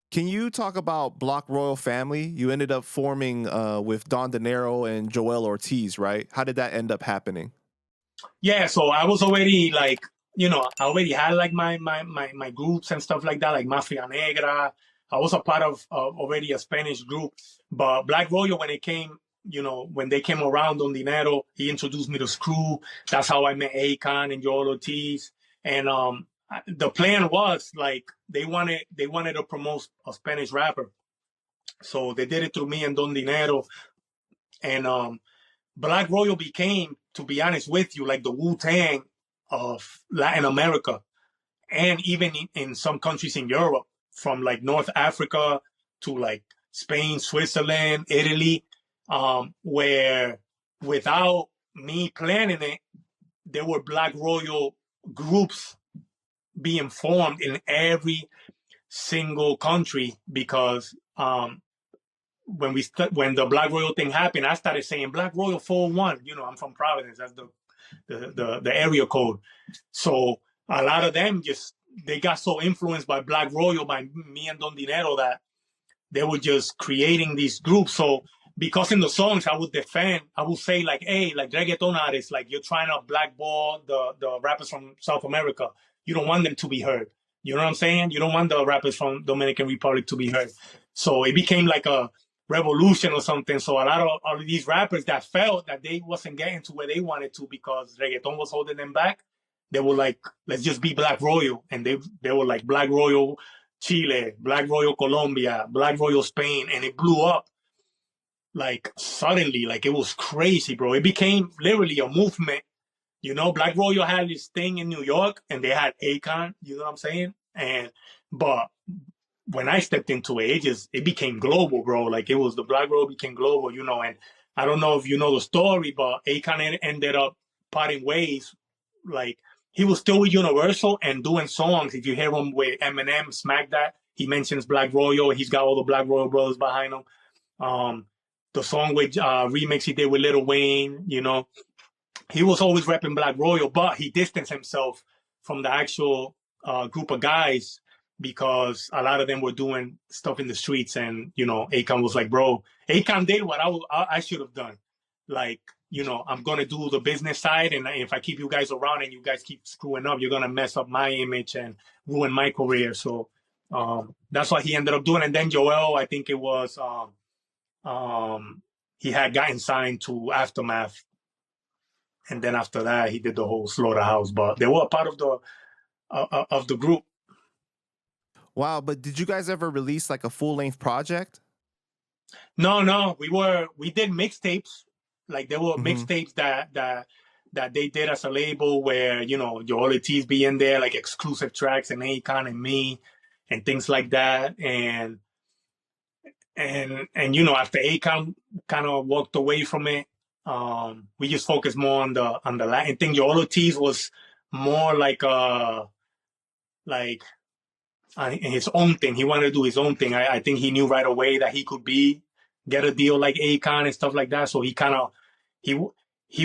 Can you talk about Block Royal Family? You ended up forming with Don Dinero and Joell Ortiz, right? How did that end up happening? Yeah, so I was already like, I already had like my groups and stuff like that, like Mafia Negra. I was a part of already a Spanish group, but Black Royal when it came, when they came around on Dinero, he introduced me to Screw. That's how I met Akon and Joell Ortiz. And the plan was like they wanted to promote a Spanish rapper, so they did it through me and Don Dinero. And Black Royal became, to be honest with you, like the Wu-Tang of Latin America, and even in some countries in Europe, from like North Africa to like Spain, Switzerland, Italy, where without me planning it, there were Black Royal groups being formed in every single country because when the Black Royal thing happened, I started saying Black Royal 401. I'm from Providence. That's the area code. So a lot of them they got so influenced by Black Royal, by me and Don Dinero, that they were just creating these groups. So because in the songs I would say like, hey, like reggaeton artists, like you're trying to blackball the rappers from South America. You don't want them to be heard. You know what I'm saying? You don't want the rappers from Dominican Republic to be heard. So it became like a revolution or something. So a lot of these rappers that felt that they wasn't getting to where they wanted to because reggaeton was holding them back, they were like, let's just be Black Royal. And they were like Black Royal Chile, Black Royal Colombia, Black Royal Spain. And it blew up like suddenly, like it was crazy, bro. It became literally a movement. Black Royal had this thing in New York and they had Akon, you know what I'm saying? But when I stepped into it, it became global, bro. Like it was the Black Royal became global, and I don't know if you know the story, but Akon ended up parting ways. Like he was still with Universal and doing songs. If you hear him with Eminem, Smack That, he mentions Black Royal. He's got all the Black Royal brothers behind him. The song with remix he did with Lil Wayne, he was always repping Black Royal, but he distanced himself from the actual group of guys because a lot of them were doing stuff in the streets. And, Akon was like, bro, Akon did what I should have done. Like, I'm going to do the business side. And if I keep you guys around and you guys keep screwing up, you're going to mess up my image and ruin my career. So that's what he ended up doing. And then Joel, I think it was, he had gotten signed to Aftermath. And then after that, he did the whole Slaughterhouse. But they were a part of the group. Wow, but did you guys ever release like a full-length project? No. We did mixtapes. Like there were mixtapes that they did as a label where, Joell Ortiz be in there, like exclusive tracks and Akon and me and things like that. And after Akon kind of walked away from it, we just focused more on the Latin thing. Joell Ortiz was more like his own thing. He wanted to do his own thing. I think he knew right away that he could get a deal like Akon and stuff like that. So he kind of he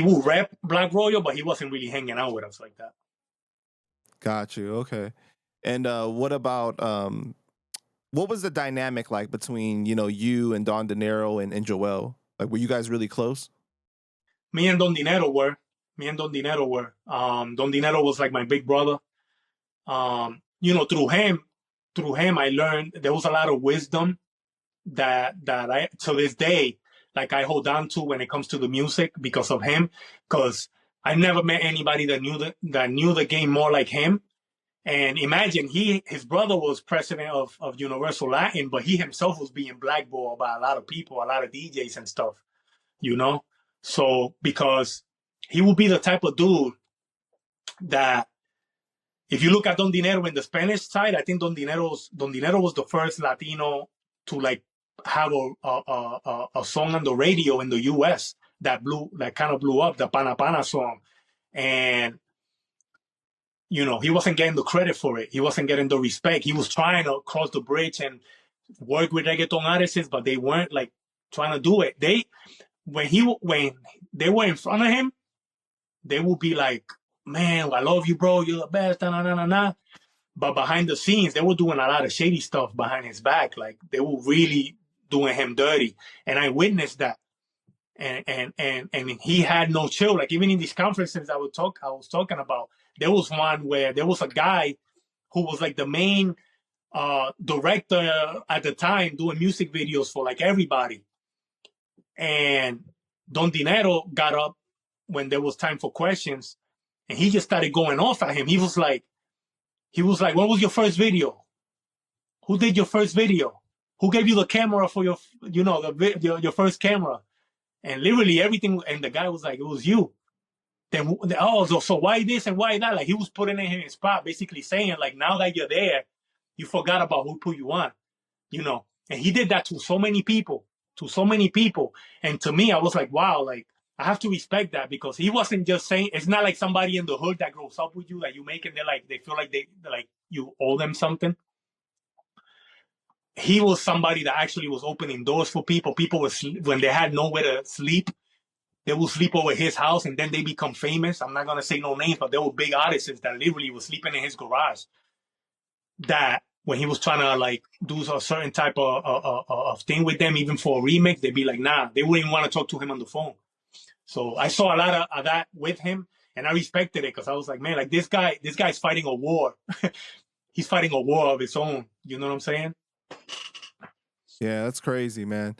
would rep Black Royal, but he wasn't really hanging out with us like that. Got you. Okay. And what about what was the dynamic like between you and Don Dinero and Joell? Like, were you guys really close? Me and Don Dinero were. Don Dinero was like my big brother. Through him, I learned there was a lot of wisdom that I, to this day, like I hold on to when it comes to the music because of him. Because I never met anybody that knew the game more like him. And imagine his brother was president of Universal Latin, but he himself was being blackballed by a lot of people, a lot of DJs and stuff, So because he would be the type of dude that, if you look at Don Dinero in the Spanish side, I think Don Dinero was the first Latino to like have a song on the radio in the U.S. that kind of blew up, the Pana Pana song. And, he wasn't getting the credit for it. He wasn't getting the respect. He was trying to cross the bridge and work with reggaeton artists, but they weren't like trying to do it. When they were in front of him, they would be like, man, I love you, bro. You're the best. Nah, nah, nah, nah. But behind the scenes, they were doing a lot of shady stuff behind his back. Like they were really doing him dirty. And I witnessed that. And he had no chill. Like even in these conferences I was talking about, there was one where there was a guy who was like the main director at the time doing music videos for like everybody. And Don Dinero got up when there was time for questions, and he just started going off at him. He was like, "What was your first video? Who did your first video? Who gave you the camera for your, your first camera?" And literally everything. And the guy was like, "It was you." Then, so why this and why that? Like he was putting him in his spot, basically saying like, now that you're there, you forgot about who put you on, And he did that to so many people, And to me, I was like, wow, like I have to respect that, because he wasn't just saying, it's not like somebody in the hood that grows up with you that you make, and they feel like they're like you owe them something. He was somebody that actually was opening doors for people. People when they had nowhere to sleep, they will sleep over his house, and then they become famous. I'm not gonna say no names, but there were big artists that literally were sleeping in his garage. That when he was trying to like do a certain type of thing with them, even for a remix, they'd be like, nah, they wouldn't even want to talk to him on the phone. So I saw a lot of that with him, and I respected it, because I was like, man, like this guy's fighting a war. He's fighting a war of his own. You know what I'm saying? Yeah, that's crazy, man.